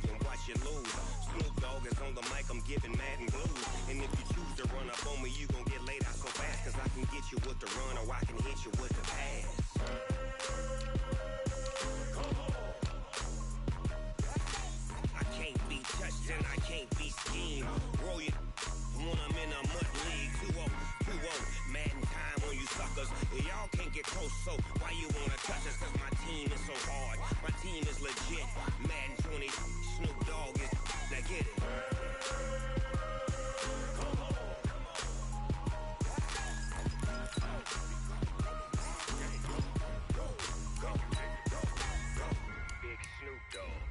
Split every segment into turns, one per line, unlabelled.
me and watch you lose. Snoop Dogg is on the mic, I'm giving Madden blues. And if you choose to run up on me, you gon' get laid out so fast. Cause I can get you with the run or I can hit you with the pass. I can't be touched and I can't be schemed. Roll you when I'm in a mud league. 2-0, 2-0, Madden time on you suckers. Y'all can't get close, so why you wanna touch us? Cause my team is so hard, my team is legit. Madden 20, Snoop Dogg is, now get it. Big Snoop Dogg,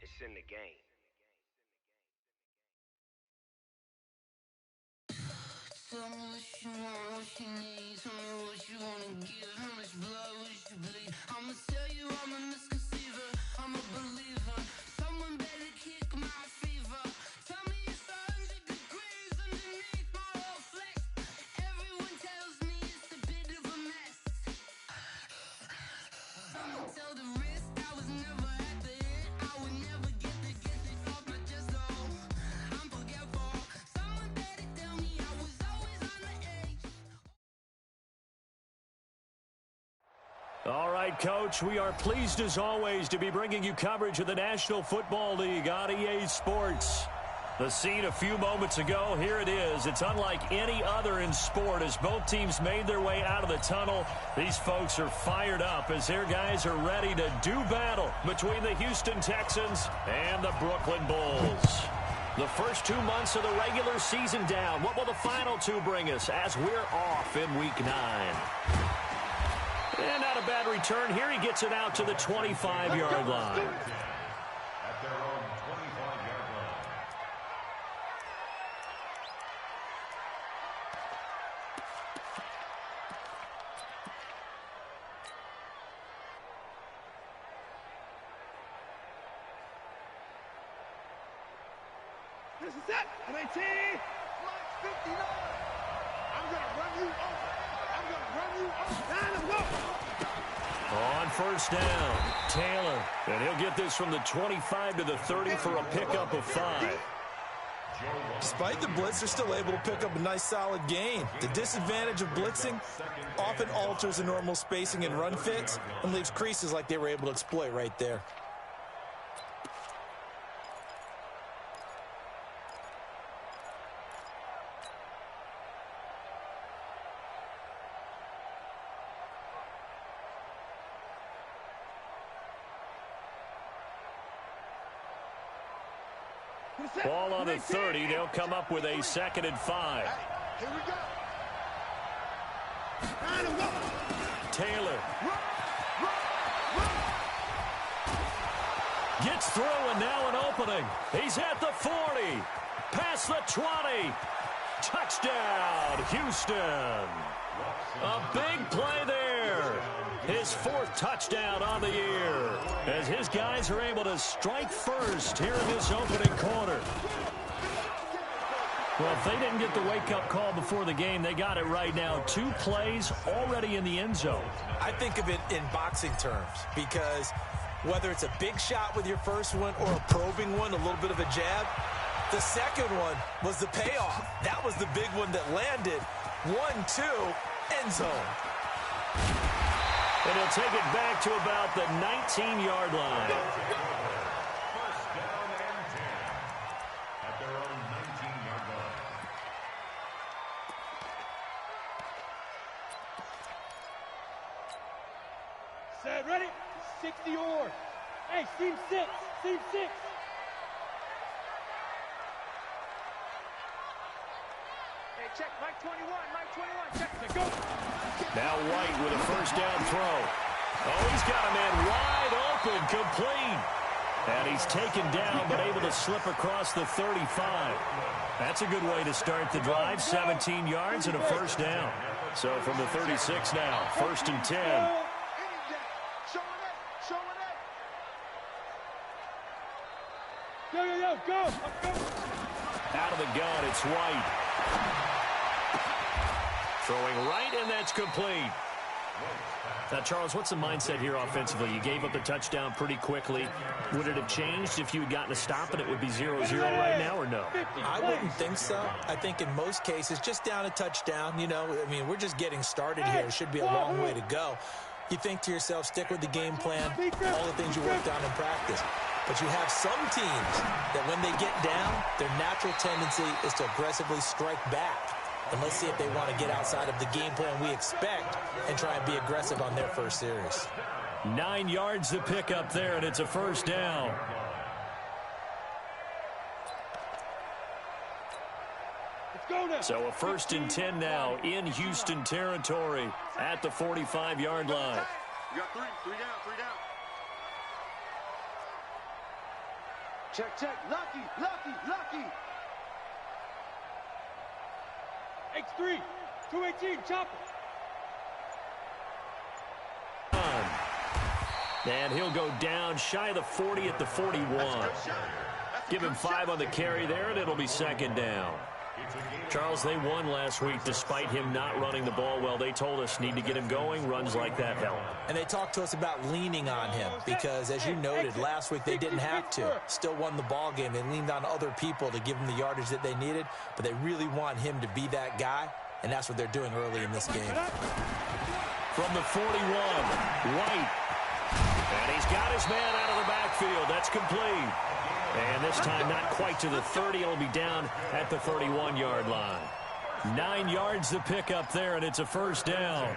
it's in the game.
Tell me what you want, what you need. Tell me what you wanna give. How much blood would you bleed? I'ma tell you I'm a misconceiver. I'm a believer. Someone better kick my fever. Tell me it's 100 degrees underneath my whole flesh. Everyone tells me it's a bit of a mess. Someone tell the risk I was never at the end. I would never get it off my chest though. I'm forgetful. Someone better tell me I was always on the edge.
All right, Coach, we are pleased as always to be bringing you coverage of the National Football League on EA Sports. The scene a few moments ago, here it is. It's unlike any other in sport as both teams made their way out of the tunnel. These folks are fired up as their guys are ready to do battle between the Houston Texans and the Brooklyn Bulls. The first 2 months of the regular season down. What will the final two bring us as we're off in Week 9? And not a bad return here. He gets it out to the 25-yard line.
At their own 25-yard line.
This is it. MAT. Flight 59. I'm going to run you over. I'm going to run you over. Now let's go.
On first down, Taylor. And he'll get this from the 25 to the 30 for a pickup of 5.
Despite the blitz, they're still able to pick up a nice solid gain. The disadvantage of blitzing often alters the normal spacing and run fits and leaves creases like they were able to exploit right there.
Ball on the 30. They'll come up with a 2nd and 5.
Here we go.
Taylor. Gets through and now an opening. He's at the 40. Past the 20. Touchdown, Houston. A big play there. His 4th touchdown on the year as his guys are able to strike first here in this opening quarter. Well, if they didn't get the wake-up call before the game, they got it right now. 2 plays already in the end zone.
I think of it in boxing terms because whether it's a big shot with your first one or a probing one, a little bit of a jab, the second one was the payoff. That was the big one that landed. 1-2, end zone.
And he'll take it back to about the 19-yard line.
First down and 10 at their own 19-yard line.
Set, ready? 60 or. Hey, seam 6. Seam 6. Hey, check. Mike 21. Mike 21. Check. Go.
Now White with a first down throw. Oh, he's got a man wide open, complete. And he's taken down, but able to slip across the 35. That's a good way to start the drive. 17 yards and a first down. So from the 36 now, 1st and 10.
Go.
Out of the gun, it's White. Throwing right, and that's complete. Now, Charles, what's the mindset here offensively? You gave up the touchdown pretty quickly. Would it have changed if you had gotten a stop and it would be 0-0 right now, or no?
I wouldn't think so. I think in most cases, just down a touchdown, you know, I mean, we're just getting started here. It should be a long way to go. You think to yourself, stick with the game plan, all the things you worked on in practice. But you have some teams that when they get down, their natural tendency is to aggressively strike back. And let's see if they want to get outside of the game plan we expect and try and be aggressive on their first series.
9 yards to pick up there, and it's a first down. So a 1st and 10 now in Houston territory at the 45-yard line.
You got three down. Check. Lucky. X3, 218, chopper.
And he'll go down shy of the 40 at the 41. Give him 5 on the carry there, and it'll be 2nd down. Charles, they won last week despite him not running the ball well. They told us need to get him going. Runs like that help.
And they talked to us about leaning on him because, as you noted, last week they didn't have to. Still won the ball game. They leaned on other people to give them the yardage that they needed, but they really want him to be that guy, and that's what they're doing early in this game.
From the 41, White. And he's got his man out of the backfield. That's complete. And this time not quite to the 30. It'll be down at the 31-yard line. 9 yards to pick up there, and it's a first down.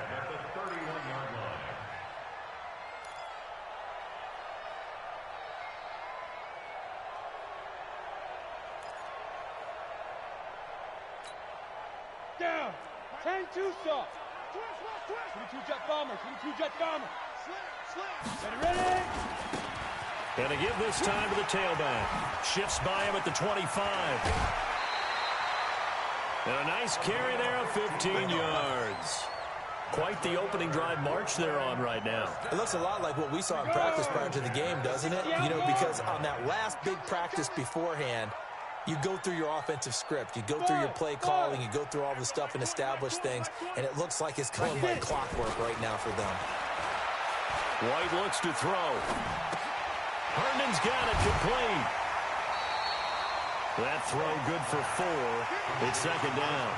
Down. 10-2 soft. 22 jet bomber. Ready.
And to give this time to the tailback. Shifts by him at the 25. And a nice carry there of 15 yards. Quite the opening drive march they're on right now.
It looks a lot like what we saw in practice prior to the game, doesn't it? You know, because on that last big practice beforehand, you go through your offensive script. You go through your play calling. You go through all the stuff and establish things. And it looks like it's going like clockwork right now for them.
White looks to throw. Herndon's got it complete. That throw good for 4. It's 2nd down.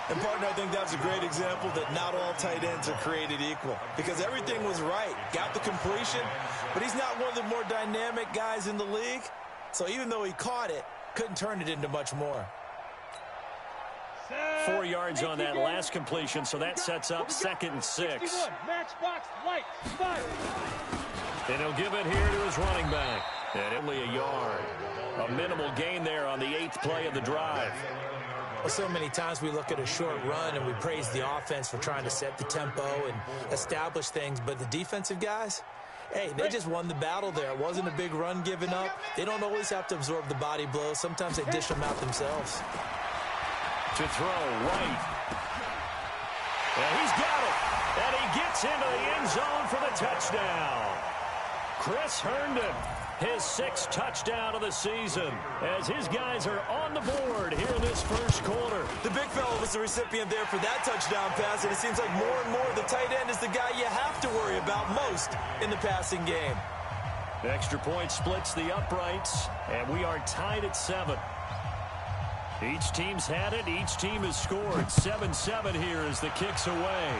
And, partner, I think that's a great example that not all tight ends are created equal because everything was right. Got the completion, but he's not one of the more dynamic guys in the league. So even though he caught it, couldn't turn it into much more.
4 yards on that last completion, so that sets up 2nd and 6.
Matchbox light. 5.
And he'll give it here to his running back. And only a yard. A minimal gain there on the 8th play of the drive.
Well, so many times we look at a short run and we praise the offense for trying to set the tempo and establish things. But the defensive guys, hey, they just won the battle there. It wasn't a big run given up. They don't always have to absorb the body blows. Sometimes they dish them out themselves.
To throw, White. And he's got it. And he gets into the end zone for the touchdown. Chris Herndon, his 6th touchdown of the season, as his guys are on the board here in this first quarter.
The big fella was the recipient there for that touchdown pass, and it seems like more and more the tight end is the guy you have to worry about most in the passing game.
Extra point splits the uprights, and we are tied at 7. Each team's had it. Each team has scored. 7-7 here as the kick's away.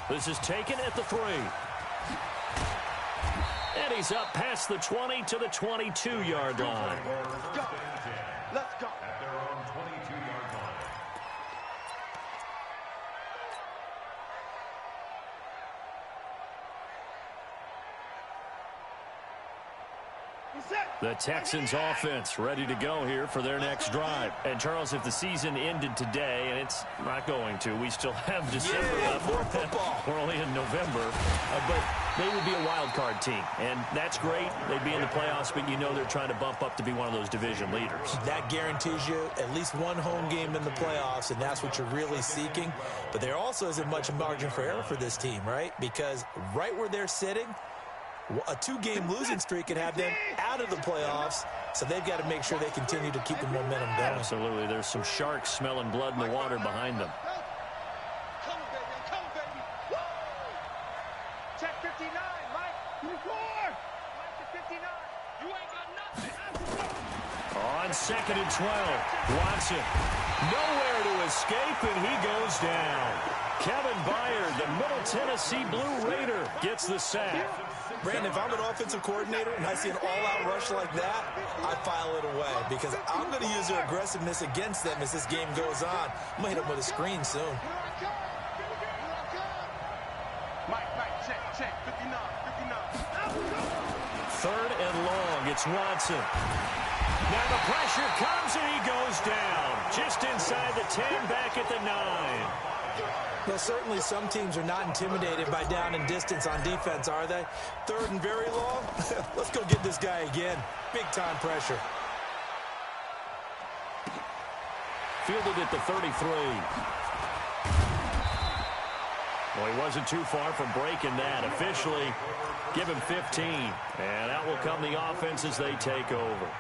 This is taken at the 3. And he's up past the 20 to the 22-yard line.
Let's go.
At their own 22-yard line.
The Texans offense ready to go here for their next drive. And, Charles, if the season ended today, and it's not going to, we still have December left.
More football.
We're only in November. But they would be a wild card team. And that's great. They'd be in the playoffs, but you know they're trying to bump up to be one of those division leaders.
That guarantees you at least one home game in the playoffs, and that's what you're really seeking. But there also isn't much margin for error for this team, right? Because right where they're sitting, a 2-game losing streak could have them out of the playoffs, so they've got to make sure they continue to keep the momentum going.
Absolutely. There's some sharks smelling blood in the water behind them.
Come on, baby. Come
On 2nd and 12, Watson. Nowhere to escape, and he goes down. Kevin Byard, the Middle Tennessee Blue Raider, gets the sack.
Brandon, if I'm an offensive coordinator and I see an all-out rush like that, I file it away because I'm going to use their aggressiveness against them as this game goes on. I'm going to hit them with a screen soon.
Mike, check, 59.
3rd and long, it's Watson. Now the pressure comes and he goes down. Just inside the 10, back at the 9.
Well, certainly some teams are not intimidated by down and distance on defense, are they? 3rd and very long? Let's go get this guy again. Big-time pressure.
Fielded at the 33. Well, he wasn't too far from breaking that. Officially, give him 15. And out will come the offense as they take over.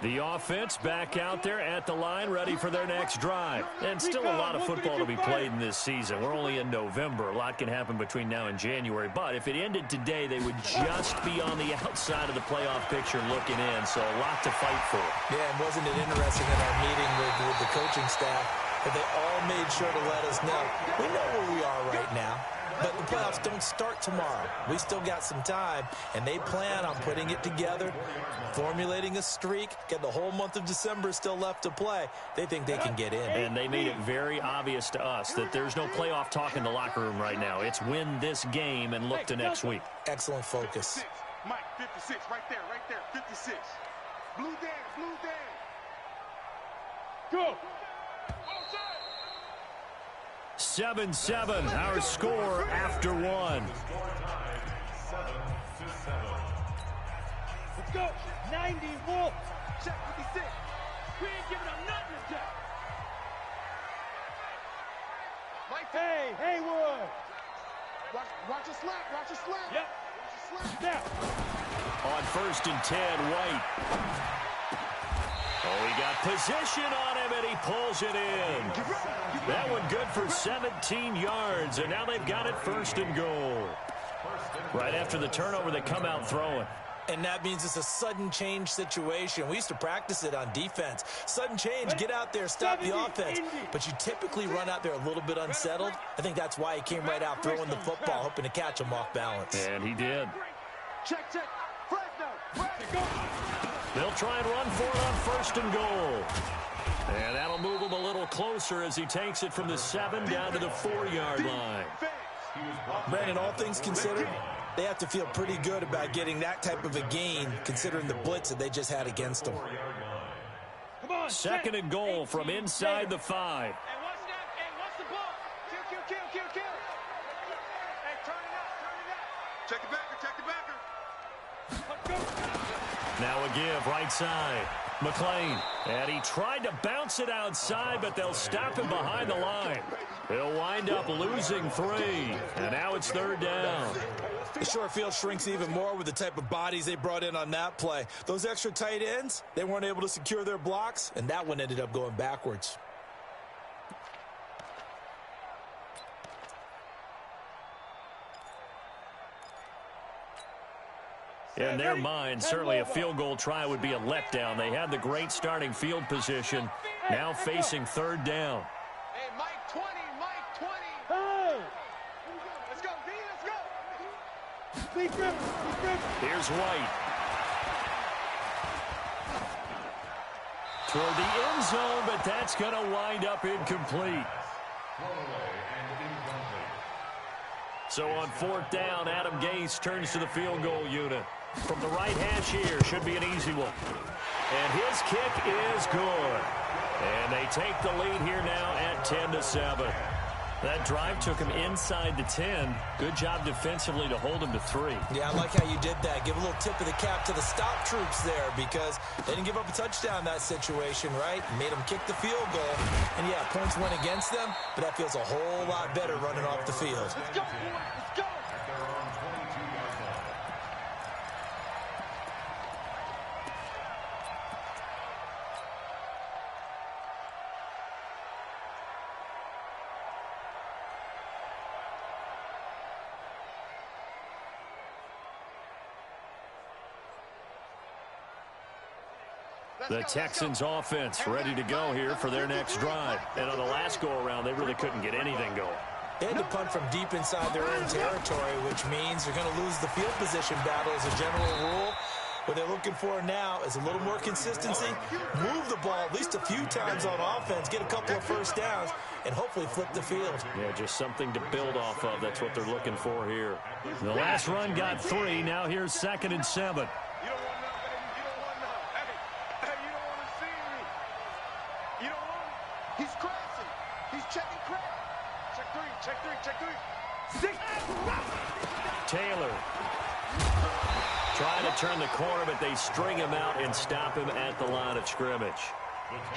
The offense back out there at the line, ready for their next drive. And still a lot of football to be played in this season. We're only in November. A lot can happen between now and January. But if it ended today, they would just be on the outside of the playoff picture looking in. So a lot to fight for.
Yeah, and wasn't it interesting in our meeting with the coaching staff that they all made sure to let us know, we know where we are right now. But the playoffs don't start tomorrow. We still got some time, and they plan on putting it together, formulating a streak, get the whole month of December still left to play. They think they can get in.
And they made it very obvious to us that there's no playoff talk in the locker room right now. It's win this game and look to next week.
Excellent focus.
Mike, 56, right there, 56. Blue Dan. Go.
7-7, our score after one.
Let's go. 90 Wolves. Check 56. We ain't giving up nothing to check. Mike, hey, Haywood. Watch your slap. Yep. Watch your slap. Now.
On 1st and 10, White. Oh, he got position on him, and he pulls it in. That one good for 17 yards, and now they've got it 1st and goal. Right after the turnover, they come out throwing.
And that means it's a sudden change situation. We used to practice it on defense. Sudden change, get out there, stop the offense. But you typically run out there a little bit unsettled. I think that's why he came right out throwing the football, hoping to catch him off balance.
And he did.
Check. Fresno.
They'll try and run for it on 1st and goal. And that'll move him a little closer as he takes it from the 7 down to the 4-yard line.
Brandon, all things considered, they have to feel pretty good about getting that type of a gain, considering the blitz that they just had against them.
2nd and goal from inside the 5.
Hey, what's the ball? Kill. Hey, turn it out. Check the backer.
Now a give, right side. McLean, and he tried to bounce it outside, but they'll stop him behind the line. They'll wind up losing 3, and now it's 3rd down.
The short field shrinks even more with the type of bodies they brought in on that play. Those extra tight ends, they weren't able to secure their blocks, and that one ended up going backwards.
In their mind, certainly a field goal try would be a letdown. They had the great starting field position, now facing 3rd down.
Hey, Mike 20. Hey! Let's go, V, let's go!
Here's White. Toward the end zone, but that's going to wind up incomplete. So on 4th down, Adam Gase turns to the field goal unit. From the right hash here, should be an easy one. And his kick is good. And they take the lead here now at 10-7. That drive took him inside the 10. Good job defensively to hold him to 3.
Yeah, I like how you did that. Give a little tip of the cap to the stop troops there because they didn't give up a touchdown in that situation, right? Made them kick the field goal. And, yeah, points went against them, but that feels a whole lot better running off the field.
Let's go, boy. Let's go.
The Texans offense ready to go here for their next drive. And on the last go-around, they really couldn't get anything going.
They had to punt from deep inside their own territory, which means they're going to lose the field position battle as a general rule. What they're looking for now is a little more consistency, move the ball at least a few times on offense, get a couple of first downs, and hopefully flip the field.
Yeah, just something to build off of. That's what they're looking for here. The last run got 3. Now here's 2nd and 7. Taylor trying to turn the corner, but they string him out and stop him at the line of scrimmage.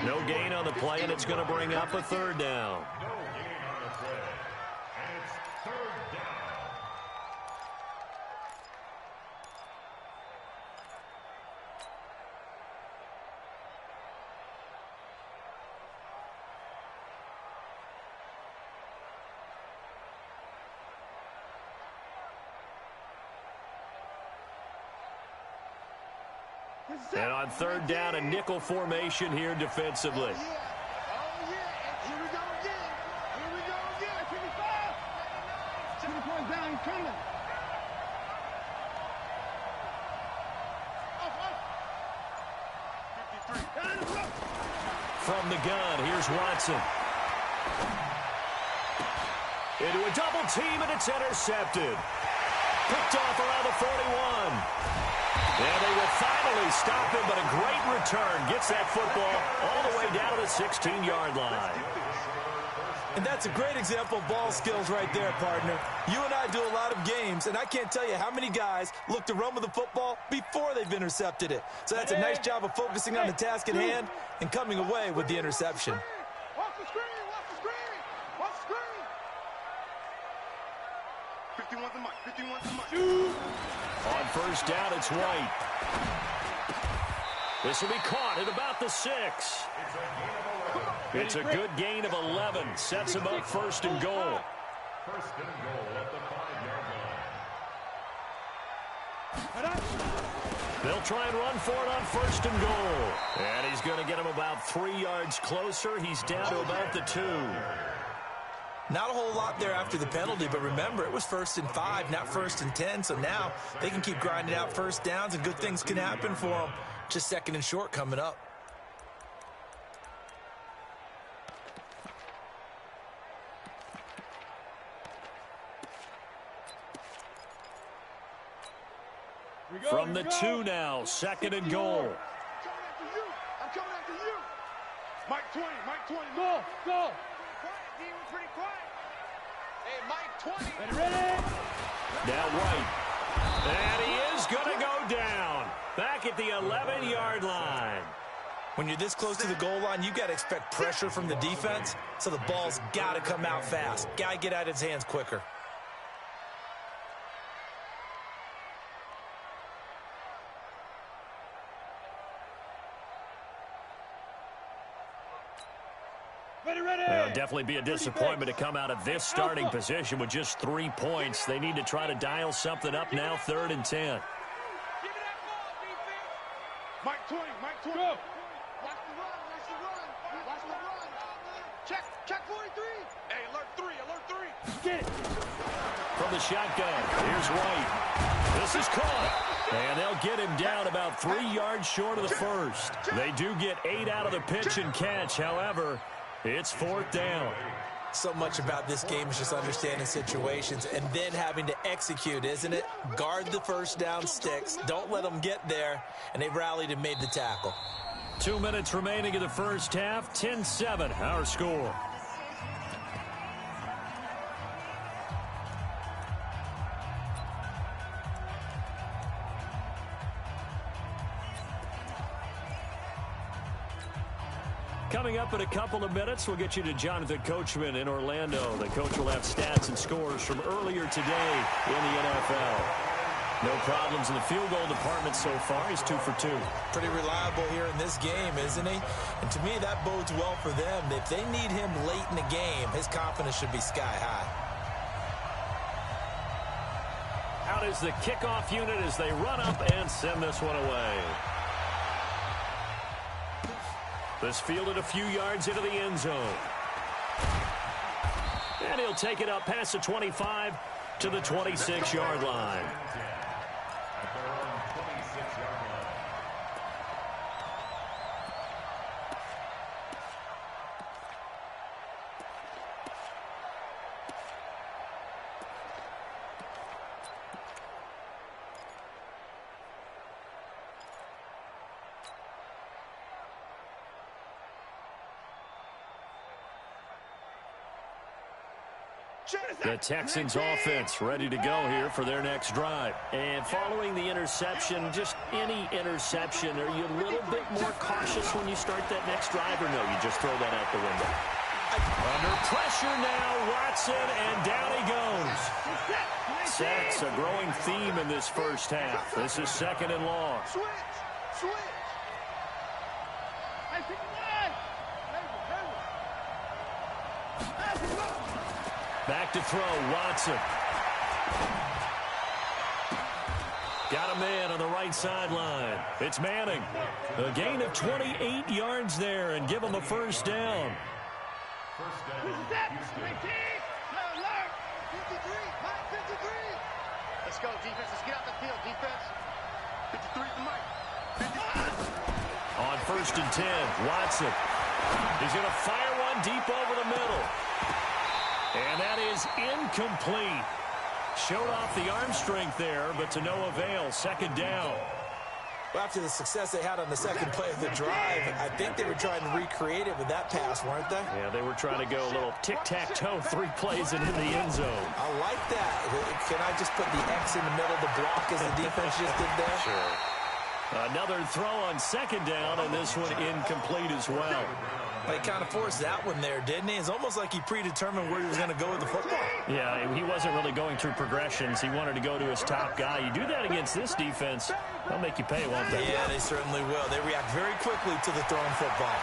No gain on the play, and it's going to bring up a 3rd down.
No gain on the play. And it's 3rd down.
And on 3rd down, a nickel formation here defensively.
Oh, yeah. Here we go again. Here we go again. 55. 7 points down. He's coming. Off. 53.
From the gun, here's Watson. Into a double team, and it's intercepted. Picked off around the 41. And they will finally stop him, but a great return gets that football all the way down to the 16-yard line.
And that's a great example of ball skills right there, partner. You and I do a lot of games, and I can't tell you how many guys look to run with the football before they've intercepted it. So that's a nice job of focusing on the task at hand and coming away with the interception.
Watch the screen. Watch the screen. Watch the screen. 51's the mark. 51's the mark.
On 1st down, it's White. This will be caught at about the 6. It's a good gain of 11. Sets him up 1st and goal.
1st and goal at the 5-yard line.
They'll try and run for it on 1st and goal. And he's going to get him about 3 yards closer. He's down to about the 2.
Not a whole lot there after the penalty, but remember, it was 1st and 5, not 1st and 10, so now they can keep grinding out first downs, and good things can happen for them. Just 2nd and short coming up.
From the 2 now, 2nd and goal.
I'm coming after you. Mike 20, Mike 20. Go, go. Pretty quiet. Hey, Mike 20. Ready?
Now White. And he is going to go down. Back at the 11-yard line.
When you're this close to the goal line, you've got to expect pressure from the defense, so the ball's got to come out fast. Got to get out of his hands quicker.
It'll definitely be a disappointment to come out of this starting position with just 3 points. They need to try to dial something up now, 3rd and 10.
Mike 20, Mike 20. Go. Watch the run, watch the run. Watch the run. Check 43. Hey, alert 3. Get it.
From the shotgun, here's White. This is caught. And they'll get him down about 3 yards short of the first. They do get 8 out of the pitch and catch. However, it's 4th down.
So much about this game is just understanding situations and then having to execute, isn't it? Guard the first down sticks. Don't let them get there. And they rallied and made the tackle.
2 minutes remaining in the first half. 10-7, our score. Coming up in a couple of minutes, we'll get you to Jonathan Coachman in Orlando. The coach will have stats and scores from earlier today in the NFL. No problems in the field goal department so far. He's 2 for 2.
Pretty reliable here in this game, isn't he? And to me, that bodes well for them. If they need him late in the game, his confidence should be sky high.
Out is the kickoff unit as they run up and send this one away. This fielded a few yards into the end zone. And he'll take it up past the 25 to the 26-yard line. The Texans offense ready to go here for their next drive. And following the interception, just any interception, are you a little bit more cautious when you start that next drive, or no, you just throw that out the window? Under pressure now, Watson, and down he goes. Sacks, a growing theme in this first half. This is 2nd and long.
Switch.
Back to throw, Watson. Got a man on the right sideline. It's Manning. A gain of 28 yards there and give him a first down.
Let's go, defense. Let's get out the field, defense. 53 to Mike.
On 1st and 10, Watson. He's going to fire one deep over the middle. And that is incomplete. Showed off the arm strength there, but to no avail. 2nd down.
Well, after the success they had on the second play of the drive, I think they were trying to recreate it with that pass, weren't they?
Yeah, they were trying to go a little tic-tac-toe, 3 plays and in the end zone.
I like that. Can I just put the X in the middle to block as the defense just did there?
Sure. Another throw on 2nd down, and this one incomplete as well.
He kind of forced that one there, didn't he? It's almost like he predetermined where he was going to go with the football.
Yeah, he wasn't really going through progressions. He wanted to go to his top guy. You do that against this defense, they'll make you pay, won't they?
Yeah, they certainly will. They react very quickly to the thrown football.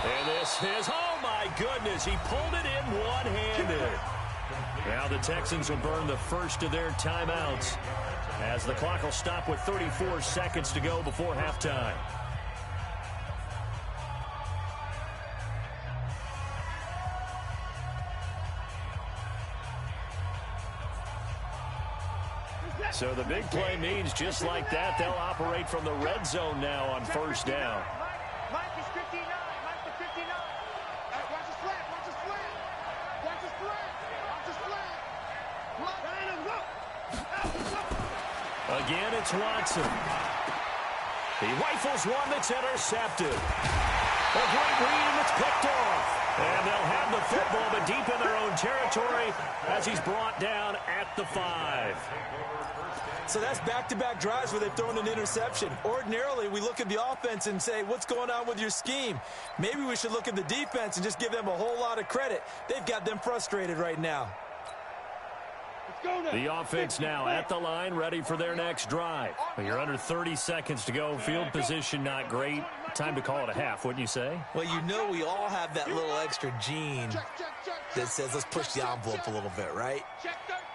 And this is, oh my goodness, he pulled it in one-handed. Now the Texans will burn the first of their timeouts as the clock will stop with 34 seconds to go before halftime. So the big play means just like that, they'll operate from the red zone now on 1st down.
Mike is 59. Mike is 59. Watch the flat. Watch the flat. Watch the flat. Watch the flat.
Again, it's Watson. He rifles one that's intercepted. A great read, and it's picked off. And they'll have the football, but deep in their own territory as he's brought down at the 5.
So that's back-to-back drives where they've thrown an interception. Ordinarily, we look at the offense and say, what's going on with your scheme? Maybe we should look at the defense and just give them a whole lot of credit. They've got them frustrated right now.
The offense now at the line, ready for their next drive. Well, you're under 30 seconds to go. Field position not great. Time to call it a half, wouldn't you say?
Well, you know we all have that little extra gene that says let's push the envelope a little bit, right?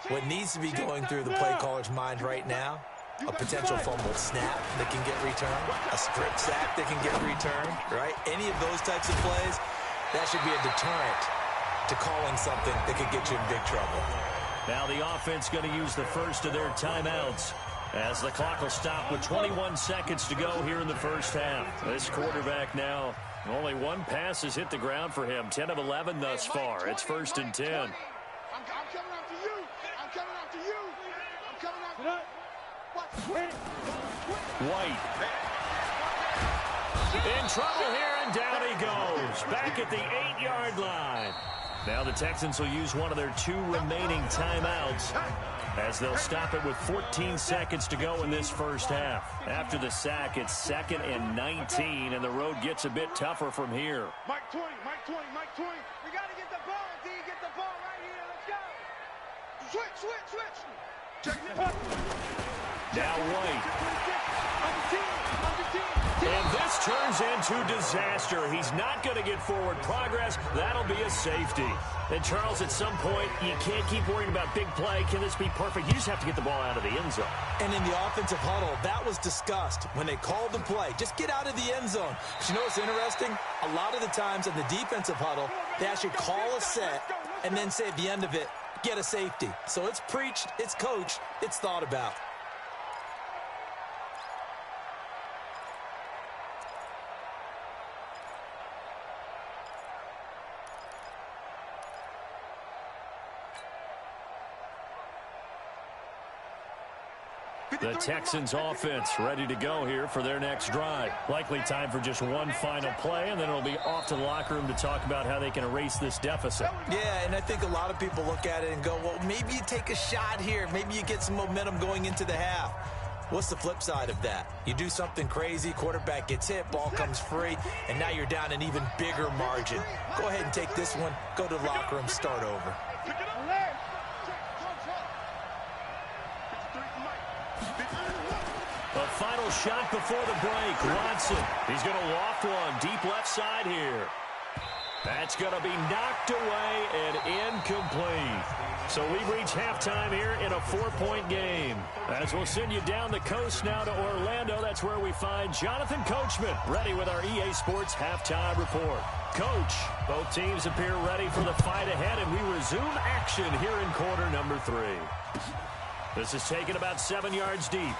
What needs to be going through the play caller's mind right now, a potential fumbled snap that can get returned, a strip sack that can get returned, right? Any of those types of plays, that should be a deterrent to calling something that could get you in big trouble.
Now the offense going to use the first of their timeouts as the clock will stop with 21 seconds to go here in the first half. This quarterback now, only one pass has hit the ground for him. 10 of 11 thus far. It's 1st and 10.
I'm coming after you. I'm coming after you. I'm coming after you.
White. In trouble here, and down he goes. Back at the 8-yard line. Now the Texans will use one of their 2 remaining timeouts as they'll stop it with 14 seconds to go in this first half. After the sack, it's 2nd and 19, and the road gets a bit tougher from here.
Mike 20, Mike 20, Mike 20. We got to get the ball, D. Get the ball right here. Let's go. Switch. Check the punt.
Now White.
On the team.
And this turns into disaster. He's not going to get forward progress. That'll be a safety. And, Charles, at some point, you can't keep worrying about big play. Can this be perfect? You just have to get the ball out of the end zone.
And in the offensive huddle, that was discussed when they called the play. Just get out of the end zone. But you know what's interesting? A lot of the times in the defensive huddle, they actually call a set and then say at the end of it, get a safety. So it's preached, it's coached, it's thought about.
The Texans offense ready to go here for their next drive. Likely time for just one final play, and then it'll be off to the locker room to talk about how they can erase this deficit.
Yeah, and I think a lot of people look at it and go, well, maybe you take a shot here. Maybe you get some momentum going into the half. What's the flip side of that? You do something crazy, quarterback gets hit, ball comes free, and now you're down an even bigger margin. Go ahead and take this one, go to the locker room, start over.
A final shot before the break. Watson, he's going to loft one deep left side here. That's going to be knocked away and incomplete. So we reach halftime here in a 4-point game. As we'll send you down the coast now to Orlando, that's where we find Jonathan Coachman, ready with our EA Sports halftime report. Coach, both teams appear ready for the fight ahead, and we resume action here in quarter number 3. This is taken about 7 yards deep.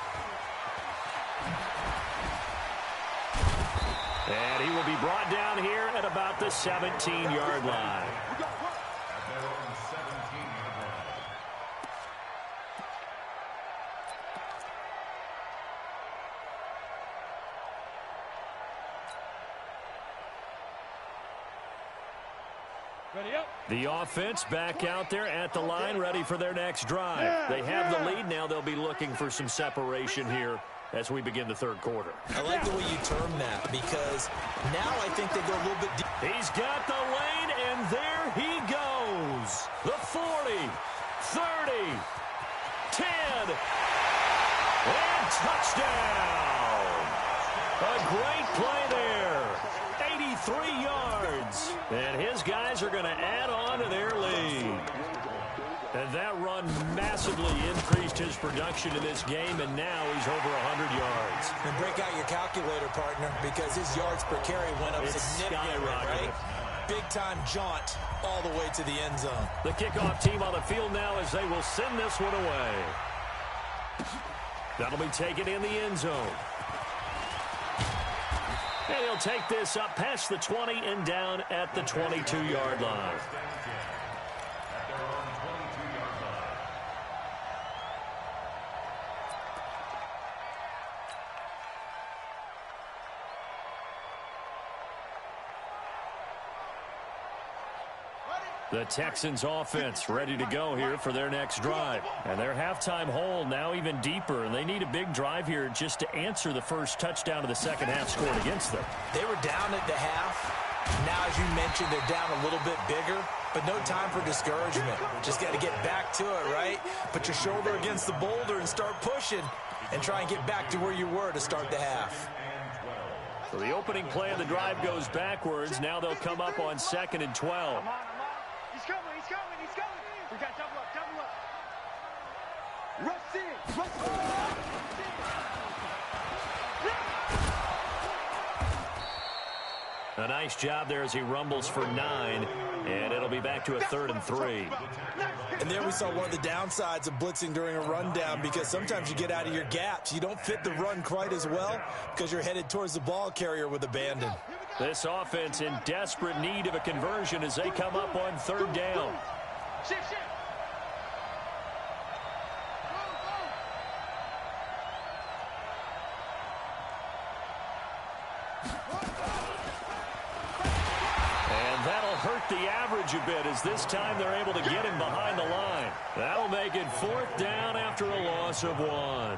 And he will be brought down here at about the 17-yard line. The offense back out there at the line, ready for their next drive. They have the lead. Now they'll be looking for some separation here as we begin the third quarter.
I like the way you term that, because now I think they go a little bit deep.
He's got the lane, and there he goes. The 40, 30, 10, and touchdown. A great play there. 83 yards. And his guys are going to add on to their lead. And that run massively increased his production in this game, and now he's over 100 yards.
And break out your calculator, partner, because his yards per carry went up significantly, right? Big-time jaunt all the way to the end zone.
The kickoff team on the field now as they will send this one away. That'll be taken in the end zone. And he'll take this up past the 20 and down at the 22-yard line. The Texans offense ready to go here for their next drive. And their halftime hole now even deeper, and they need a big drive here just to answer the first touchdown of the second half scored against them.
They were down at the half. Now, as you mentioned, they're down a little bit bigger, but no time for discouragement. Just got to get back to it, right? Put your shoulder against the boulder and start pushing and try and get back to where you were to start the half.
So the opening play of the drive goes backwards. Now they'll come up on 2nd and 12.
He's coming. We got double up. Rush in.
A nice job there as he rumbles for 9, and it'll be back to a 3rd and 3.
And there we saw one of the downsides of blitzing during a rundown, because sometimes you get out of your gaps. You don't fit the run quite as well because you're headed towards the ball carrier with abandon.
This offense in desperate need of a conversion as they come up on 3rd down.
Shift.
And that'll hurt the average coverage a bit, as this time they're able to get him behind the line. That'll make it 4th down after a loss of 1.
Well,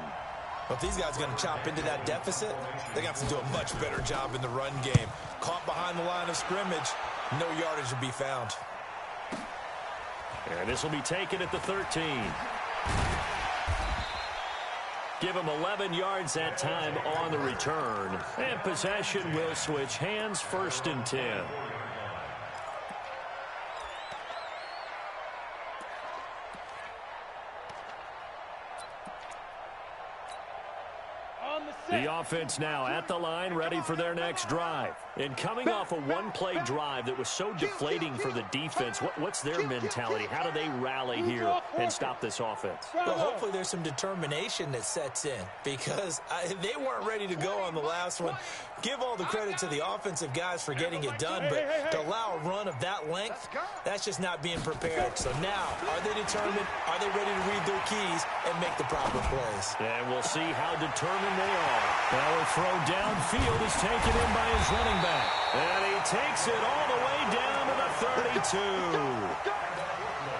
if these guys are going to chop into that deficit, they got to do a much better job in the run game. Caught behind the line of scrimmage, no yardage to be found.
And this will be taken at the 13. Give him 11 yards that time on the return. And possession will switch hands, 1st and 10. The offense now at the line, ready for their next drive. And coming off a one-play drive that was so deflating for the defense, what's their mentality? How do they rally here and stop this offense?
Well, hopefully there's some determination that sets in, because they weren't ready to go on the last one. Give all the credit to the offensive guys for getting it done, but to allow a run of that length, that's just not being prepared. So now, are they determined? Are they ready to read their keys and make the proper plays?
And we'll see how determined they are. Now a throw downfield is taken in by his running back. And he takes it all the way down to the 32.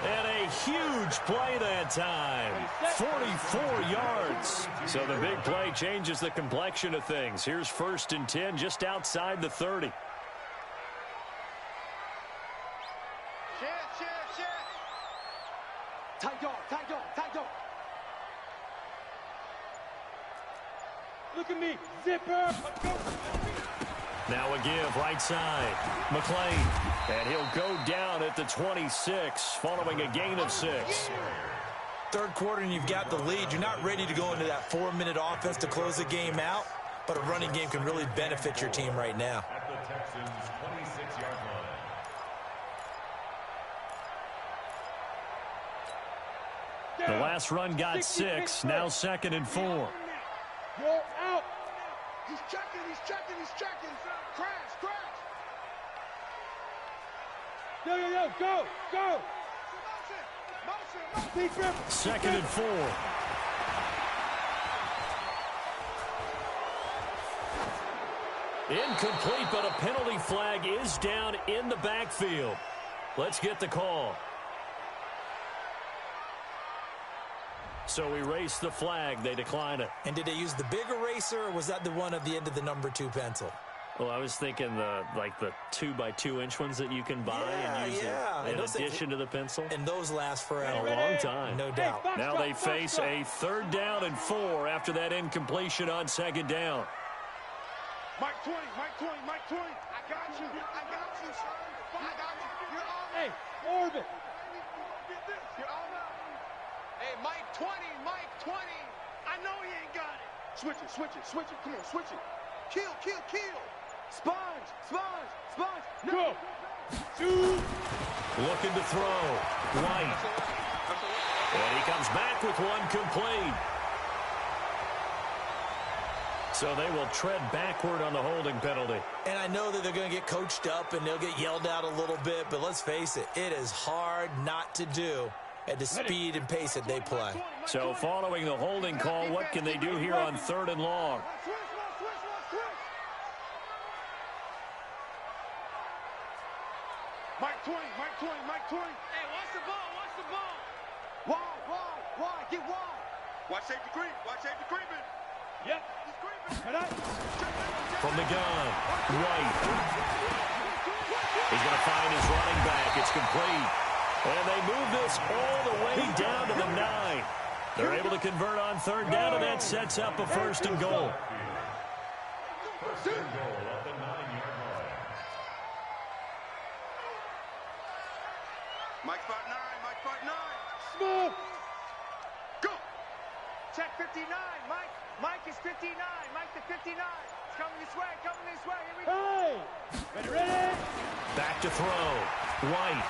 And a huge play that time. 44 yards. So the big play changes the complexion of things. Here's 1st and 10 just outside the 30.
Tight dog, tight dog, tight dog. Look at me, zipper.
Now a give, right side. McClain. And he'll go down at the 26, following a gain of 6.
Third quarter and you've got the lead. You're not ready to go into that 4-minute offense to close the game out, but a running game can really benefit your team right now.
At the Texans' 26-yard line.
The last run got 6, now 2nd and 4.
You're out. He's checking, he's checking, he's checking. Crash, crash. Yo, go, go. Motion.
2nd and 4. Incomplete, but a penalty flag is down in the backfield. Let's get the call. So we race the flag. They decline it.
And did they use the big eraser, or was that the one at the end of the number 2 pencil?
Well, I was thinking the 2x2-inch ones that you can buy and use in addition to the pencil.
And those last forever.
A long time.
No doubt.
Now they face a 3rd down and 4 after that incompletion on 2nd down.
Mike 20, Mike 20, Mike 20. I got you, son. I got you. You're on. Hey, orbit. You're on now. Hey, Mike 20, Mike 20. I know he ain't got it. Switch it, switch it, switch it. Come on, switch it. Kill, kill, kill. Sponge, sponge, sponge. No. Shoot.
Looking to throw. White. And he comes back with one complete. So they will tread backward on the holding penalty.
And I know that they're going to get coached up and they'll get yelled at a little bit, but let's face it, it is hard not to do at the speed and pace that they play.
So following the holding call, what can they do here on 3rd and long?
Mike 20, Mike 20, Mike 20. Hey, watch the ball, watch the ball. Wide, get wide. Watch safety creep, watch safety creeping. Yep. He's creeping.
From the gun, White. He's going to find his running back. It's complete. And they move this all the way down to the 9. They're able to convert on 3rd down, and that sets up a 1st and goal.
First and goal at the 9-yard line.
Mike spot 9, Mike spot 9. Smooth. Go. Check 59, Mike. Mike is 59. Mike to 59. It's coming this way, coming this way. Here we go. Hey. Ready?
Back to throw. White.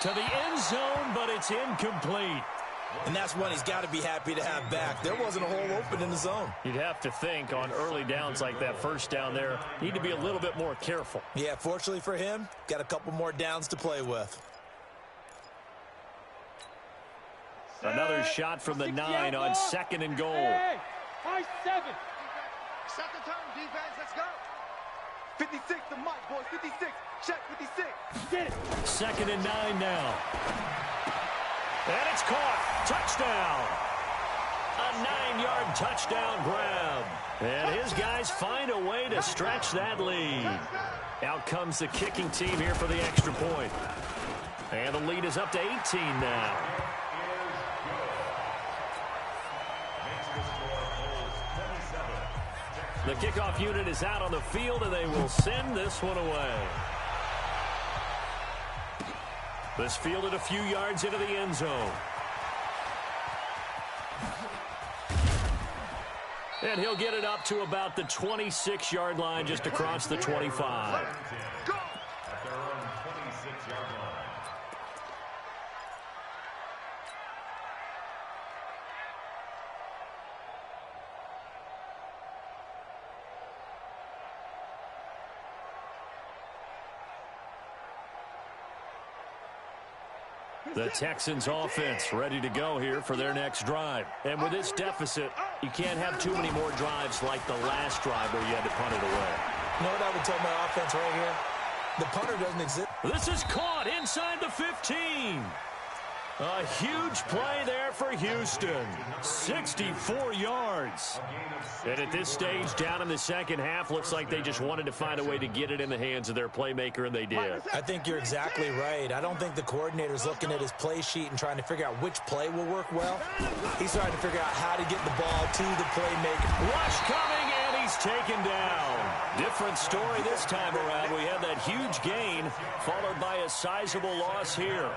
To the end zone, but it's incomplete.
And that's one he's got to be happy to have back. There wasn't a hole open in the zone.
You'd have to think on early downs like that, 1st down there, need to be a little bit more careful.
Yeah, fortunately for him, got a couple more downs to play with.
Another shot from the 9 on 2nd and goal.
Hey, high 7. Set the tone, defense. Let's go. 56 to Mike, boys. 56. Check 56. Get it.
2nd and 9 now. And it's caught. Touchdown. A 9-yard touchdown grab. And his guys find a way to stretch that lead. Out comes the kicking team here for the extra point. And the lead is up to 18 now. The kickoff unit is out on the field, and they will send this one away. This fielded a few yards into the end zone. And he'll get it up to about the 26-yard line, just across the 25.
Go! At their own 26-yard line.
The Texans offense ready to go here for their next drive. And with this deficit, you can't have too many more drives like the last drive where you had to punt it away.
You know what I would tell my offense right here? The punter doesn't exist.
This is caught inside the 15. A huge play there for Houston. 64 yards. And at this stage, down in the second half, looks like they just wanted to find a way to get it in the hands of their playmaker, and they did.
I think you're exactly right. I don't think the coordinator's looking at his play sheet and trying to figure out which play will work well. He's trying to figure out how to get the ball to the playmaker.
Rush coming, and he's taken down. Different story this time around. We had that huge gain, followed by a sizable loss here.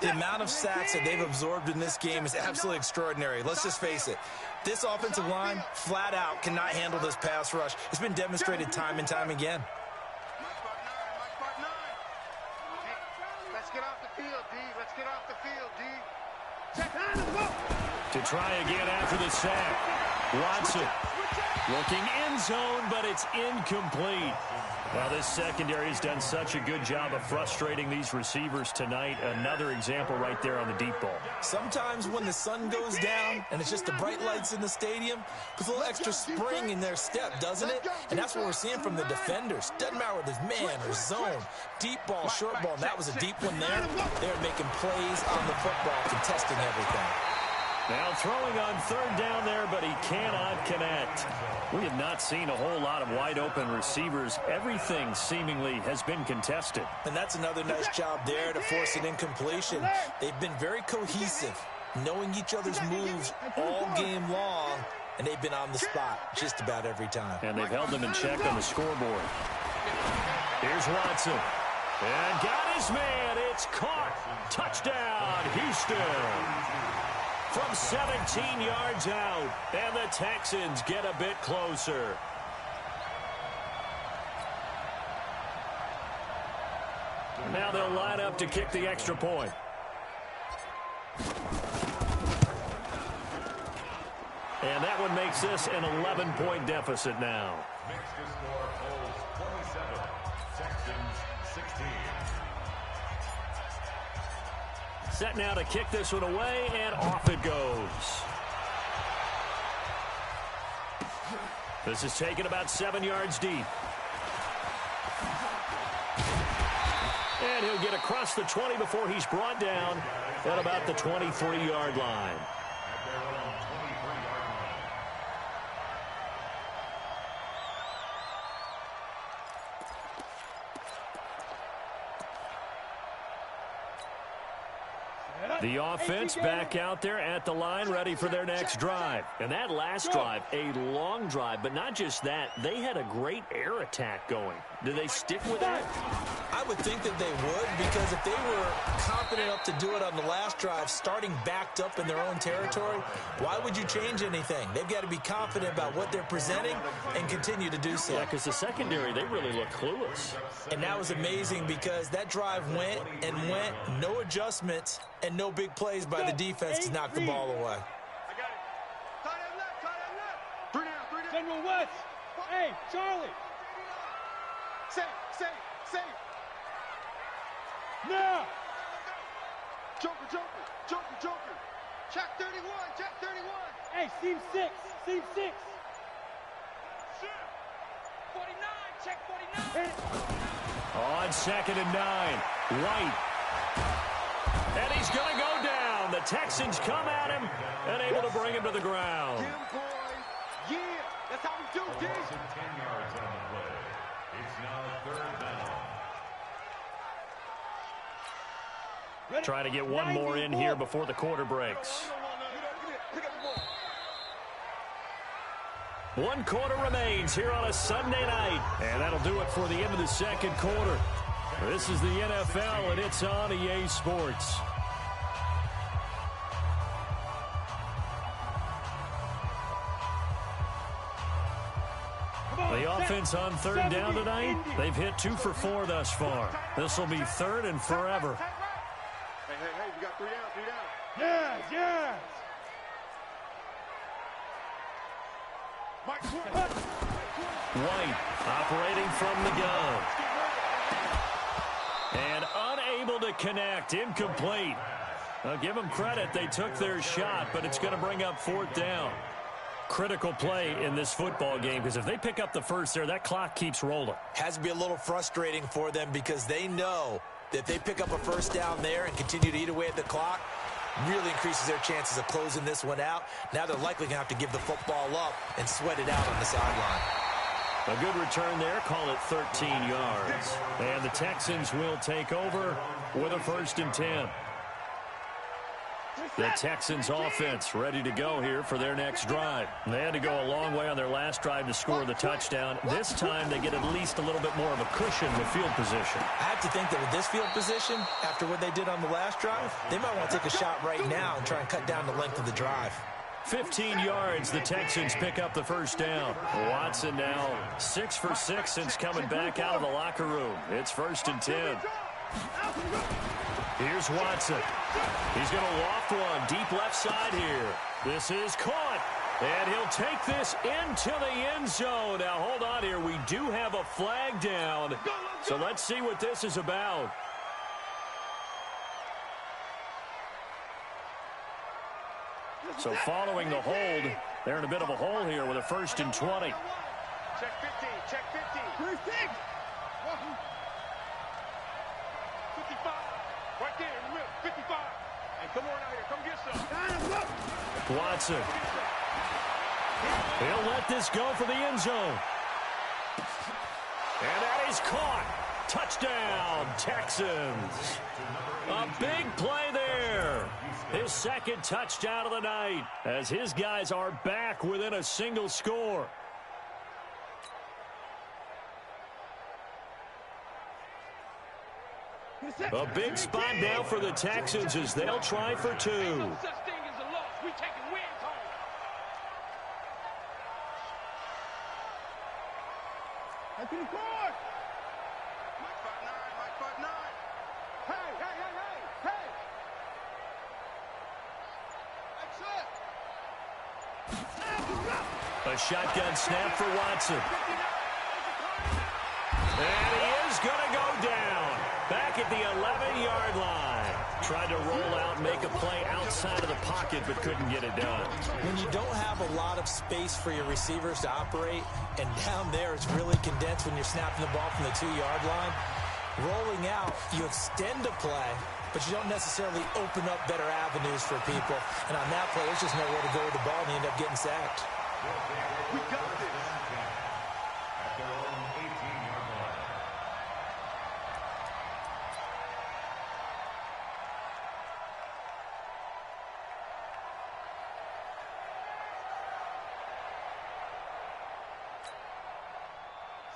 The amount of sacks that they've absorbed in this game is absolutely extraordinary. Let's just face it. This offensive line, flat out, cannot handle this pass rush. It's been demonstrated time and time again.
Let's get off the field, D. Let's get off the field, D. Check hands, go.
To try again after the sack. Watson looking end zone, but it's incomplete. Well, this secondary has done such a good job of frustrating these receivers tonight. Another example right there on the deep ball.
Sometimes when the sun goes down and it's just the bright lights in the stadium, puts a little extra spring in their step, doesn't it? And that's what we're seeing from the defenders. Doesn't matter whether it's man or zone. Deep ball, short ball, and that was a deep one there. They're making plays on the football, contesting everything.
Now throwing on 3rd down there, but he cannot connect. We have not seen a whole lot of wide-open receivers. Everything seemingly has been contested.
And that's another nice job there to force an incompletion. They've been very cohesive, knowing each other's moves all game long, and they've been on the spot just about every time.
And they've held them in check on the scoreboard. Here's Watson. And got his man. It's caught. Touchdown, Houston. From 17 yards out, and the Texans get a bit closer. Now they'll line up to kick the extra point. And that one makes this an 11-point deficit now.
Next to score holds 27. Texans 16.
Set now to kick this one away, and off it goes. This is taken about 7 yards deep. And he'll get across the 20 before he's brought down at about the 23-yard line. The offense back out there at the line, ready for their next drive. And that last drive, a long drive, but not just that. They had a great air attack going. Do they stick with that?
I would think that they would, because if they were confident enough to do it on the last drive, starting backed up in their own territory, why would you change anything? They've got to be confident about what they're presenting and continue to do so.
Yeah, because the secondary, they really look clueless.
And that was amazing, because that drive went and went, no adjustments, and no big plays by the defense to knock the ball away.
I got it. Tight end left, tight end left. 3 down, 3 down.
General West. Hey, Charlie.
Safe.
Now.
Joker. Check 31, check 31.
Hey, seam 6.
49, check 49.
On 2nd and 9, White. And he's going to go down. The Texans come at him and able to bring him to the ground.
Jim, boys. Yeah, that's how we do this.
10 yards on the play. It's now 3rd down.
Trying to get one more in here before the quarter breaks. 1 quarter remains here on a Sunday night. And that'll do it for the end of the 2nd quarter. This is the NFL, and it's on EA Sports. The offense on 3rd down tonight, they've hit 2 for 4 thus far. This will be 3rd and forever.
Hey, we got 3 down, 3 down.
Yes, yes.
White operating from the gun. And unable to connect, incomplete. I'll give them credit, they took their shot, but it's going to bring up 4th down. Critical play in this football game, because if they pick up the first there, that clock keeps rolling.
Has to be a little frustrating for them because they know that if they pick up a first down there and continue to eat away at the clock, really increases their chances of closing this one out. Now they're likely going to have to give the football up and sweat it out on the sideline.
A good return there, call it 13 yards. And the Texans will take over with a 1st and 10. The Texans offense ready to go here for their next drive. They had to go a long way on their last drive to score the touchdown. This time they get at least a little bit more of a cushion with field position.
I have to think that with this field position, after what they did on the last drive, they might want to take a shot right now and try and cut down the length of the drive.
15 yards, the Texans pick up the 1st down. Watson now 6 for 6 since coming back out of the locker room. It's 1st and 10. Here's Watson. He's going to loft one deep left side here. This is caught. And he'll take this into the end zone. Now, hold on here. We do have a flag down. So let's see what this is about. So following the hold, they're in a bit of a hole here with a 1st and 20.
Check 15, check 15. 55. Right there in the middle, 55. Hey, come on out here, come get some.
Watson. He'll let this go for the end zone. And that is caught. Touchdown, Texans. A big play there. His 2nd touchdown of the night as his guys are back within a single score. A big spot now for the Texans as they'll try for 2.
No such thing as a loss. We taking wins home. Mike 5'9", Mike 5'9". Hey.
A shotgun snap for Watson. And he is going to go down. Back at the 11-yard line. Tried to roll out and make a play outside of the pocket, but couldn't get it done.
When you don't have a lot of space for your receivers to operate, and down there it's really condensed when you're snapping the ball from the 2-yard line, rolling out, you extend a play, but you don't necessarily open up better avenues for people. And on that play, there's just nowhere to go with the ball, and you end up getting sacked.
We got this.
At their own 18-yard line.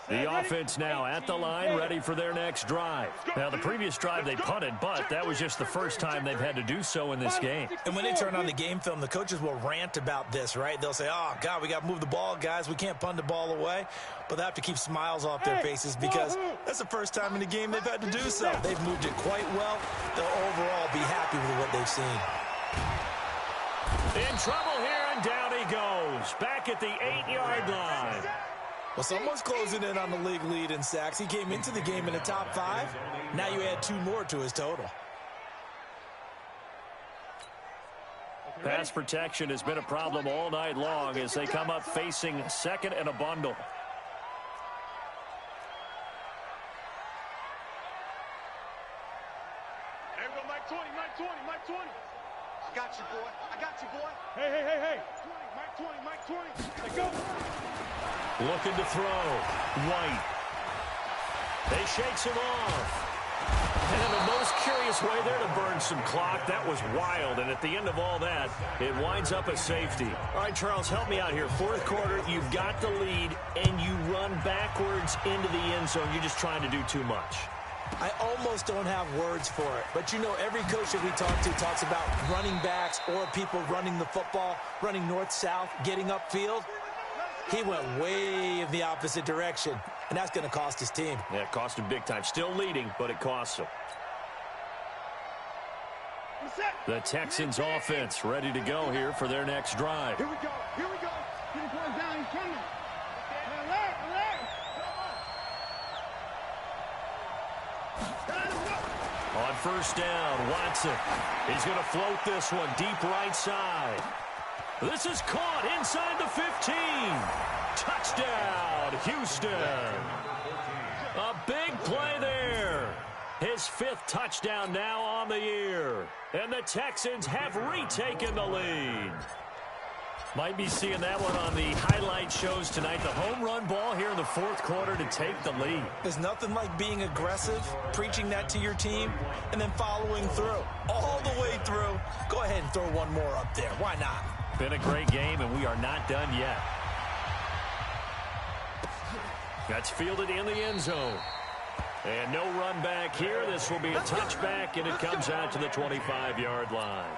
The offense now at the line, ready for their next drive. Now, the previous drive they punted, but that was just the first time they've had to do so in this game.
And when they turn on the game film, the coaches will rant about this, right? They'll say, oh, God, we got to move the ball, guys. We can't punt the ball away. But they have to keep smiles off their faces because that's the first time in the game they've had to do so. They've moved it quite well. They'll overall be happy with what they've seen.
In trouble here, and down he goes. Back at the 8-yard line.
Well, someone's closing in on the league lead in sacks. He came into the game in the top 5. Now you add 2 more to his total.
Pass protection has been a problem all night long as they come up facing 2nd and a bundle.
go, Mike 20, Mike 20, Mike 20. I got you, boy. I got you, boy.
Hey.
20, Mike 20, Mike 20.
Let's go.
Looking to throw. White. They shakes him off. And in the most curious way there to burn some clock. That was wild. And at the end of all that, it winds up a safety. All right, Charles, help me out here. Fourth quarter, you've got the lead, and you run backwards into the end zone. You're just trying to do too much.
I almost don't have words for it. But, you know, every coach that we talk to talks about running backs or people running the football, running north-south, getting upfield. He went way in the opposite direction, and that's going to cost his team.
Yeah, it cost him big time. Still leading, but it costs him. The Texans offense ready to go here for their next drive.
Here we go. Here we go. Get the ball down. He's coming.
On first down, Watson. He's going to float this one deep right side. This is caught inside the 15. Touchdown, Houston. A big play there. His fifth touchdown now on the year. And the Texans have retaken the lead. Might be seeing that one on the highlight shows tonight. The home run ball here in the fourth quarter to take the lead.
There's nothing like being aggressive, preaching that to your team, and then following through. All the way through. Go ahead and throw one more up there. Why not?
Been a great game, and we are not done yet. That's fielded in the end zone. And no run back here. This will be a touchback, and it comes out to the 25-yard line.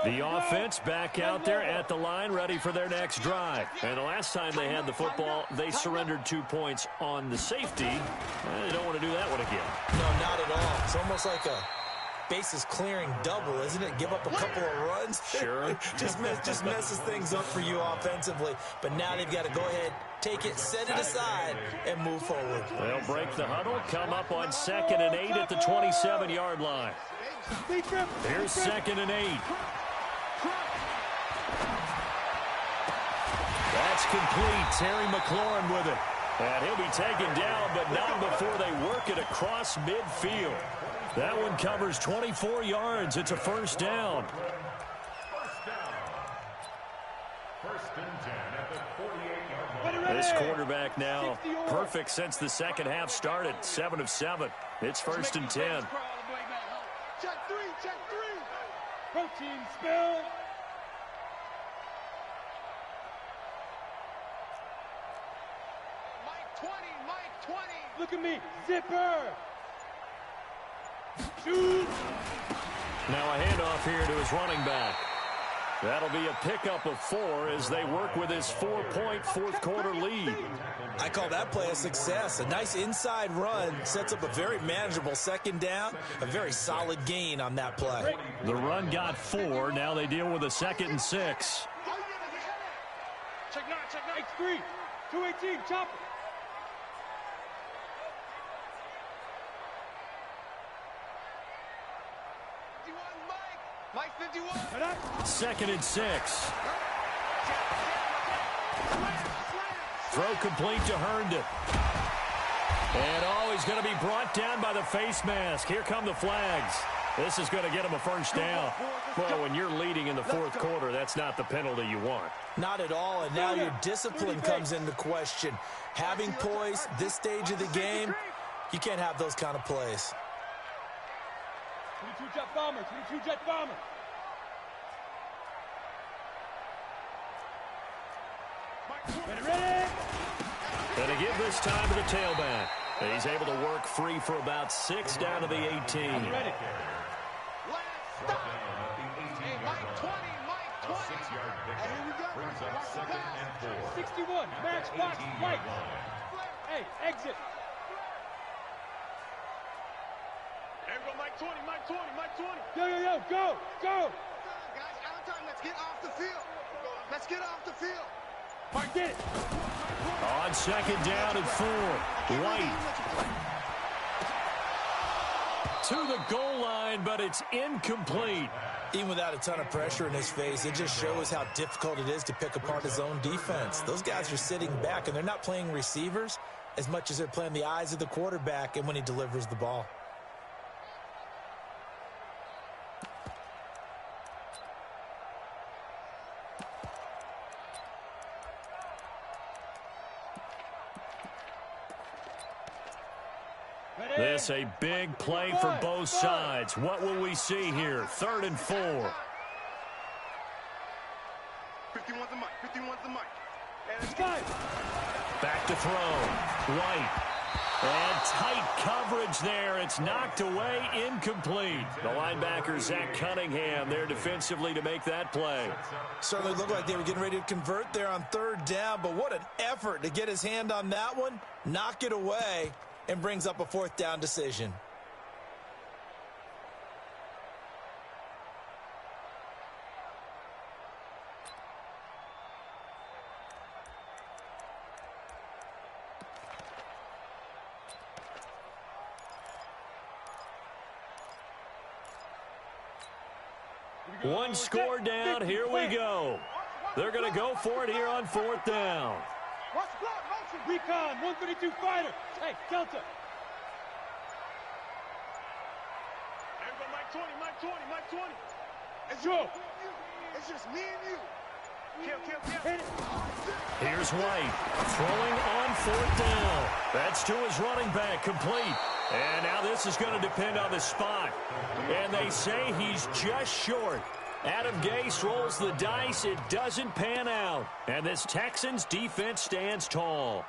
The offense back out there at the line, ready for their next drive. And the last time they had the football, they surrendered 2 points on the safety. They don't want to do that one again.
No, not at all. It's almost like a bases clearing double, isn't it? Give up a couple of runs.
Sure.
just messes things up for you offensively. But now they've got to go ahead, take it, set it aside, and move forward.
They'll break the huddle, come up on 2nd and 8 at the 27-yard line. Here's 2nd and 8. That's complete. Terry McLaurin with it. And he'll be taken down, but not before they work it across midfield. That one covers 24 yards. It's a first down.
First and 10 at the 48-yard line.
This quarterback now perfect since the second half started. 7 of 7. It's first and 10.
Check three.
Protein spill.
Mike 20.
Look at me. Zipper. Shoot.
Now a handoff here to his running back. That'll be a pickup of 4 as they work with his 4-point fourth quarter lead.
I call that play a success. A nice inside run sets up a very manageable second down. A very solid gain on that play.
The run got 4. Now they deal with a 2nd and 6.
Check nine.
X3. 218. Chopper.
Mike 51.
2nd and 6. Throw complete to Herndon. And he's going to be brought down by the face mask. Here come the flags. This is going to get him a first down. Well, when you're leading in the fourth quarter, that's not the penalty you want.
Not at all, and now your discipline comes into question. Having poise this stage of the game, you can't have those kind of plays.
22 jet bomber. 22 jet bomber. Ready.
And to give this time to the tailback. And he's able to work free for about 6 down to the 18.
Last stop. Hey, Mike 20.
6-yard pickup.
Here we go.
Brings up 2nd and 4.
61. Matchbox right. Hey, exit.
There we go, Mike 20.
Yo, go.
Guys, out of time. Let's get off the field.
Mark, get it.
On 2nd down and 4. White. to the goal line, but it's incomplete.
Even without a ton of pressure in his face, it just shows how difficult it is to pick apart his own defense. Those guys are sitting back, and they're not playing receivers as much as they're playing the eyes of the quarterback and when he delivers the ball.
This a big play for both sides. What will we see here? 3rd and 4.
51's the mic. 51's the mic.
Back to throw. White. And tight coverage there. It's knocked away, incomplete. The linebacker, Zach Cunningham, there defensively to make that play.
Certainly looked like they were getting ready to convert there on 3rd down, but what an effort to get his hand on that one, knock it away, and brings up a 4th down decision.
One score down. Here we go. They're going to go for it here on 4th down.
Watch the block, motion. Recon, 132 fighter. Hey, Delta.
Everybody, Mike 20, Mike 20, Mike 20. It's
Joe.
It's just me and you. Kill.
Hit it.
Here's White throwing on 4th down. That's to his running back, complete. And now this is going to depend on the spot. And they say he's just short. Adam Gase rolls the dice. It doesn't pan out. And this Texans defense stands tall.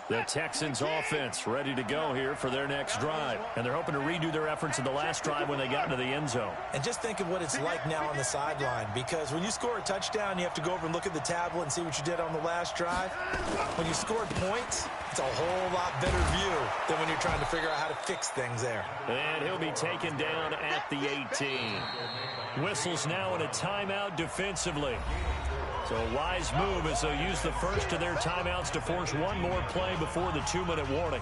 The Texans offense ready to go here for their next drive. And they're hoping to redo their efforts in the last drive when they got into the end zone.
And just think of what it's like now on the sideline, because when you score a touchdown, you have to go over and look at the tablet and see what you did on the last drive. When you scored points, it's a whole lot better view than when you're trying to figure out how to fix things there.
And he'll be taken down at the 18. Whistles now in a timeout defensively. So a wise move as they'll use the first of their timeouts to force one more play before the 2-minute warning.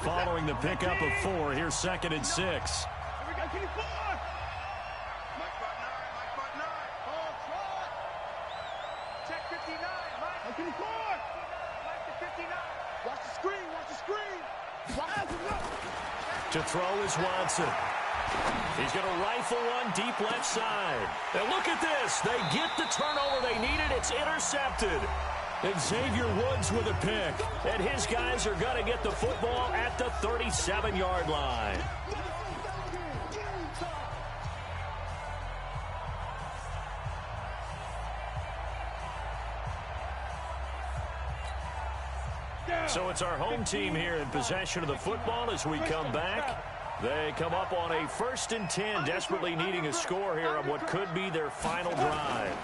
Following the pickup of 4, here's 2nd and 6.
Here we go, 24. Mike 5'9", Oh, try. Check 59, Mike. 54. Mike to 59. Watch the screen, watch the screen.
To throw is Watson. He's going to rifle one deep left side. And look at this. They get the turnover they needed. It's intercepted. And Xavier Woods with a pick. And his guys are going to get the football at the 37-yard line. So it's our home team here in possession of the football as we come back. They come up on a 1st and 10, desperately needing a score here on what could be their final drive.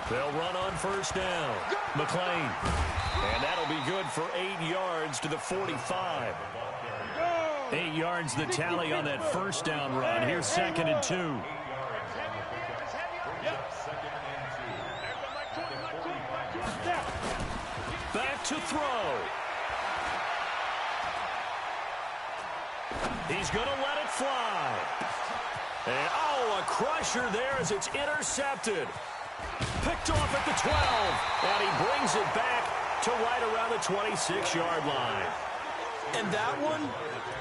They'll run on 1st down. McLean. And that'll be good for 8 yards to the 45. 8 yards the tally on that 1st down run. Here's 2nd and 2. Back to throw. He's going to let it fly. And, oh, a crusher there as it's intercepted. Picked off at the 12. And he brings it back to right around the 26-yard line.
And that one,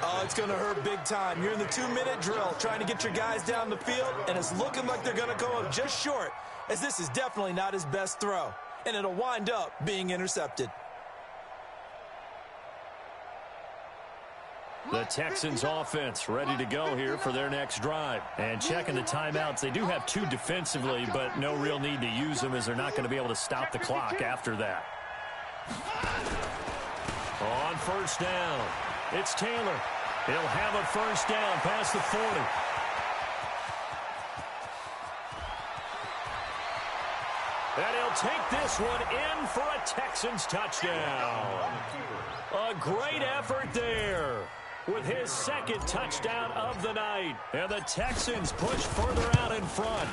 oh, it's going to hurt big time. You're in the 2-minute drill trying to get your guys down the field, and it's looking like they're going to go up just short, as this is definitely not his best throw. And it'll wind up being intercepted.
The Texans offense ready to go here for their next drive. And checking the timeouts, they do have 2 defensively, but no real need to use them as they're not going to be able to stop the clock after that. On 1st down, it's Taylor. He'll have a 1st down past the 40. And he'll take this one in for a Texans touchdown. A great effort there with his second touchdown of the night. And the Texans push further out in front.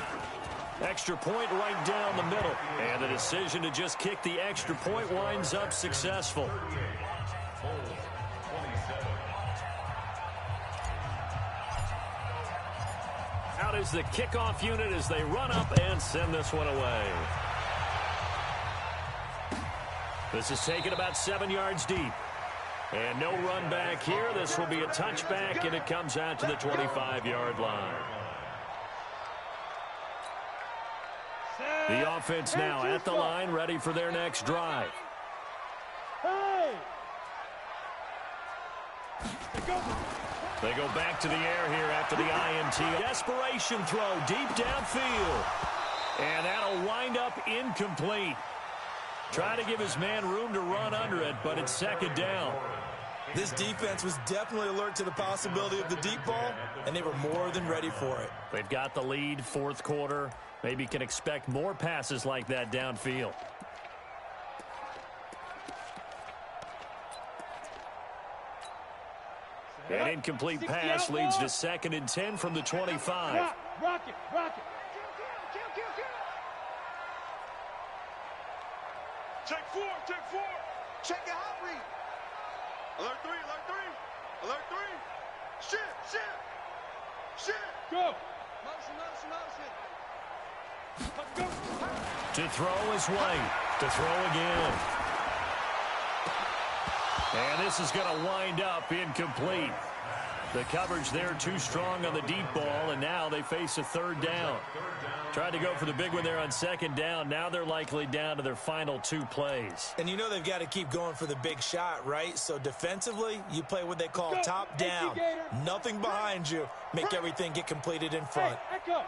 Extra point right down the middle. And the decision to just kick the extra point winds up successful. Out is the kickoff unit as they run up and send this one away. This is taken about 7 yards deep. And no run back here. This will be a touchback, and it comes out to the 25-yard line. The offense now at the line, ready for their next drive. They go back to the air here after the INT. Desperation throw deep downfield. And that'll wind up incomplete. Try to give his man room to run under it, but it's second down.
This defense was definitely alert to the possibility of the deep ball, and they were more than ready for it.
They've got the lead, fourth quarter. Maybe can expect more passes like that downfield. An incomplete pass leads to 2nd and 10 from the 25.
Rock it, rock it.
Check four. Check your hot read. Alert three. Alert three. Shit.
Go.
Motion.
Let's go.
To throw is White. To throw again. And this is going to wind up incomplete. The coverage there too strong on the deep ball, and now they face a third down. Tried to go for the big one there on second down. Now they're likely down to their final 2 plays.
And you know they've got to keep going for the big shot, right? So defensively, you play what they call top down. Nothing behind you. Make everything get completed in front.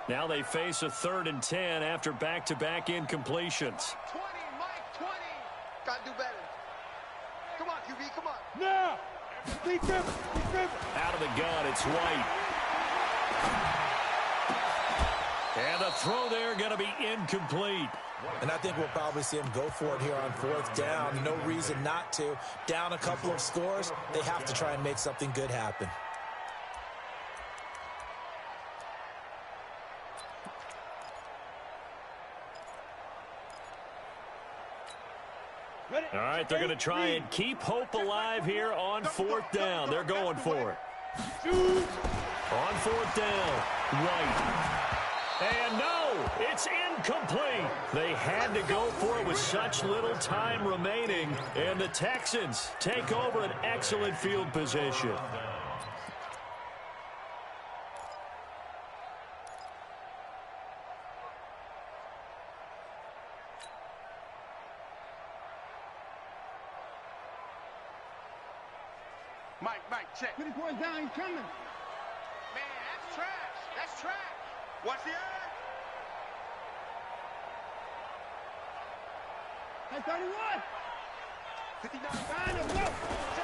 Now they face a 3rd and 10 after back-to-back incompletions.
20, Mike, 20. Got to do better. Come on, QB, come on.
Now. Defense.
Out of the gun, it's White. And the throw there going to be incomplete.
And I think we'll probably see him go for it here on 4th down. No reason not to. Down a couple of scores, they have to try and make something good happen.
All right, they're going to try and keep hope alive here on 4th down. They're going for it. On 4th down, White. And no, it's incomplete. They had to go for it with such little time remaining. And the Texans take over an excellent field position.
Mike, check.
20 points down, he's coming.
Man, that's trash. Watch the eye.
Hey, 31. 59. Go.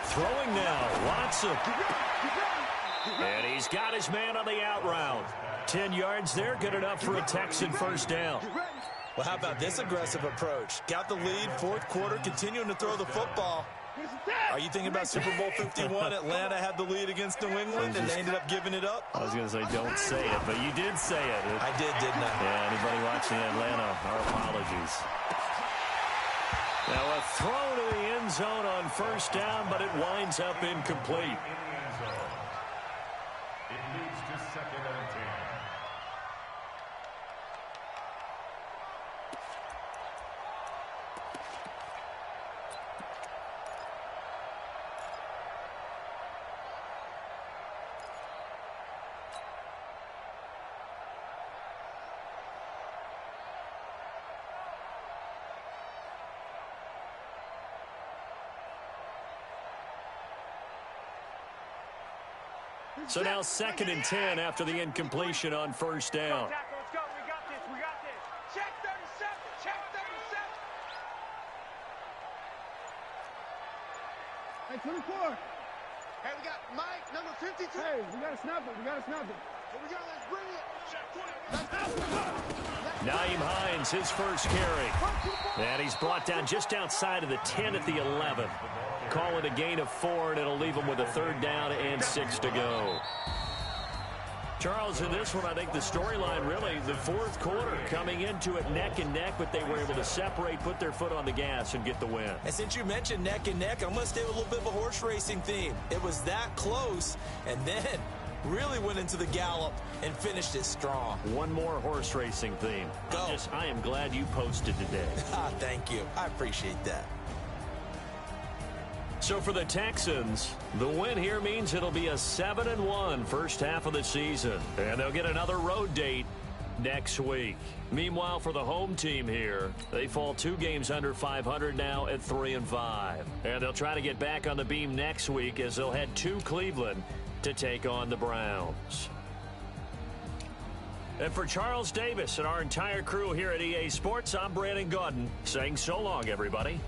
Throwing now, Watson. And he's got his man on the out route. 10 yards there, good enough for a Texan first down.
Well, how about this aggressive approach? Got the lead, 4th quarter, continuing to throw the football. Are you thinking about Super Bowl 51? Atlanta had the lead against New England, and they ended up giving it up?
I was going to say don't say it, but you did say it.
I did, didn't I?
Yeah, anybody watching Atlanta, our apologies. Now a throw to the end zone on first down, but it winds up incomplete.
It leads to 2nd and 10.
So now 2nd and 10 after the incompletion on first down.
Let's go. We got this. Check 37. Hey, 24.
Hey, we got Mike, number 52.
Hey, we got to snap it.
Here we go, let's bring it. Check 20. Let's go.
Nyheim Hines, his first carry. And he's brought down just outside of the 10 at the 11. Call it a gain of 4, and it'll leave him with a 3rd down and 6 to go. Charles, in this one, I think the storyline really, the 4th quarter, coming into it neck and neck, but they were able to separate, put their foot on the gas, and get the win.
And since you mentioned neck and neck, I'm going to stay with a little bit of a horse racing theme. It was that close, and then really went into the gallop and finished it strong.
One more horse racing theme.
Go.
I am glad you posted today.
Thank you. I appreciate that.
So for the Texans, the win here means it'll be a 7-1 first half of the season. And they'll get another road date next week. Meanwhile, for the home team here, they fall 2 games under 500 now at 3-5. And they'll try to get back on the beam next week as they'll head to Cleveland to take on the Browns. And for Charles Davis and our entire crew here at EA Sports, I'm Brandon Gaudin saying so long, everybody.